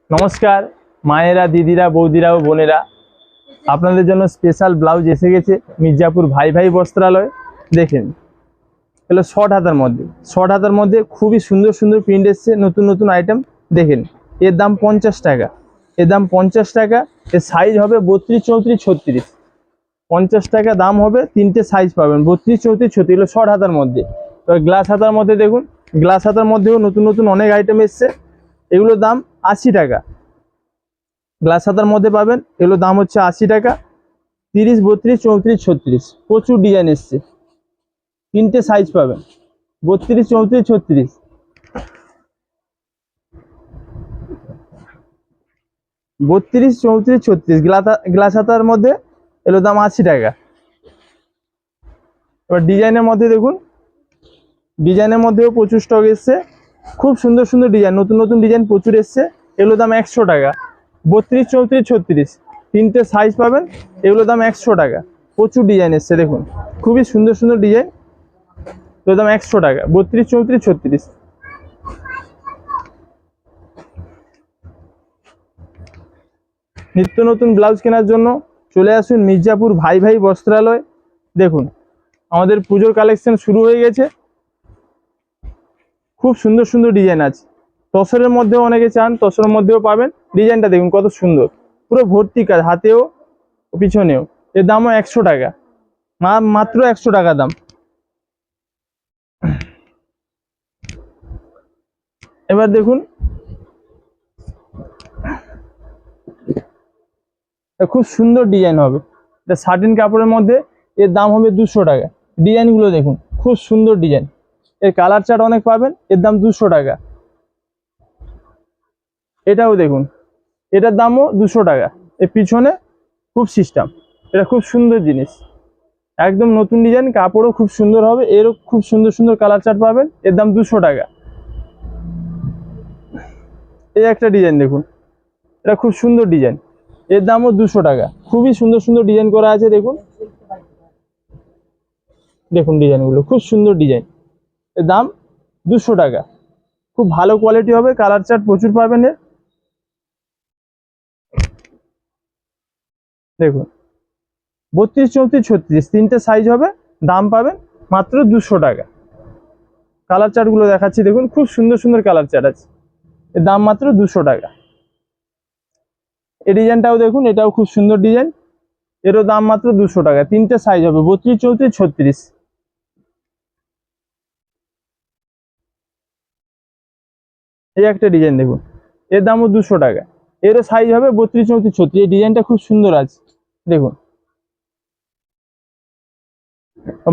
নমস্কার মায়েরা, দিদিরা, বৌদিরা ও বোনেরা, আপনাদের জন্য স্পেশাল ব্লাউজ এসে গেছে মির্জাপুর ভাই ভাই বস্ত্রালয়। দেখেন, এগুলো শর্ট হাতার মধ্যে খুবই সুন্দর সুন্দর প্রিন্ট এসছে, নতুন নতুন আইটেম। দেখেন, এর দাম 50 টাকা। এর দাম 50 টাকা। এর সাইজ হবে 32, 34, 36। 50 টাকা দাম হবে। তিনটে সাইজ পাবেন, 32, 34, 36। এগুলো শর্ট হাতার মধ্যে। তো গ্লাস হাতার মধ্যে দেখুন, গ্লাস হাতার মধ্যেও নতুন নতুন অনেক আইটেম এসছে। এগুলোর দাম 80 টাকা। গ্লাস হাতার মধ্যে পাবেন, এগুলোর দাম হচ্ছে 80 টাকা। 30, 32, 34, 36 প্রচুর ডিজাইন এসছে। তিনটে সাইজ পাবেন, 32, 34, 36। 32, 34, 36 গ্লাস হাতার মধ্যে এগুলোর দাম 80 টাকা। এবার ডিজাইনের মধ্যে দেখুন, ডিজাইনের মধ্যেও প্রচুর স্টক এসছে। খুব সুন্দর সুন্দর ডিজাইন, নতুন নতুন ডিজাইন প্রচুর এসছে। এগুলোর দাম 100 টাকা। 32, 34, 36 তিনটে সাইজ পাবেন। এগুলোর দাম 100 টাকা। প্রচুর ডিজাইন এসছে, দেখুন খুবই সুন্দর সুন্দর ডিজাইন। এগুলোর দাম 100 টাকা, 32, 34, 36। নিত্য নতুন ব্লাউজ কেনার জন্য চলে আসুন মির্জাপুর ভাই ভাই বস্ত্রালয়। দেখুন, আমাদের পুজোর কালেকশন শুরু হয়ে গেছে। খুব সুন্দর সুন্দর ডিজাইন আছে। তসরের মধ্যেও অনেকে চান, তসরের মধ্যেও পাবেন। ডিজাইনটা দেখুন কত সুন্দর, পুরো ভর্তি কাজ, হাতেও পিছনেও। এর দামও 100 টাকা, মাত্র 100 টাকা দাম। এবার দেখুন, খুব সুন্দর ডিজাইন হবে। এটা সাটিন কাপড়ের মধ্যে। এর দাম হবে 200 টাকা। ডিজাইনগুলো দেখুন, খুব সুন্দর ডিজাইন। এর কালার চার্ট অনেক পাবেন। এর দাম 200 টাকা। এটাও দেখুন, এটার দামও 200 টাকা। এর পিছনে খুব সিস্টেম। এটা খুব সুন্দর জিনিস, একদম নতুন ডিজাইন। কাপড়ও খুব সুন্দর হবে। এরও খুব সুন্দর সুন্দর কালার চার্ট পাবেন। এর দাম 200 টাকা। এই একটা ডিজাইন দেখুন, এটা খুব সুন্দর ডিজাইন। এর দামও 200 টাকা। খুবই সুন্দর সুন্দর ডিজাইন করা আছে। দেখুন দেখুন ডিজাইনগুলো খুব সুন্দর ডিজাইন। এর দাম 200 টাকা। খুব ভালো কোয়ালিটি হবে, কালার চার্ট প্রচুর পাবেন। এর দেখুন 32, 34, 36 তিনটে সাইজ হবে। দাম পাবেন মাত্র 200 টাকা। কালার চার্টগুলো দেখাচ্ছি, দেখুন খুব সুন্দর সুন্দর কালার চার্ট আছে। এর দাম মাত্র 200 টাকা। এই ডিজাইনটাও দেখুন, এটাও খুব সুন্দর ডিজাইন। এরও দাম মাত্র 200 টাকা। তিনটে সাইজ হবে, 32, 34, 36। এই একটা ডিজাইন দেখুন, এর দামও 200 টাকা। এরও সাইজ হবে 32, 34, 36। এই ডিজাইনটা খুব সুন্দর আছে, দেখুন।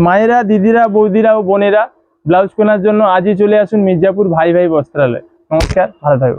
মায়েরা, দিদিরা, বৌদিরা ও বোনেরা, ব্লাউজ কেনার জন্য আজই চলে আসুন মির্জাপুর ভাই ভাই বস্ত্রালয়। নমস্কার, ভালো থাকবেন।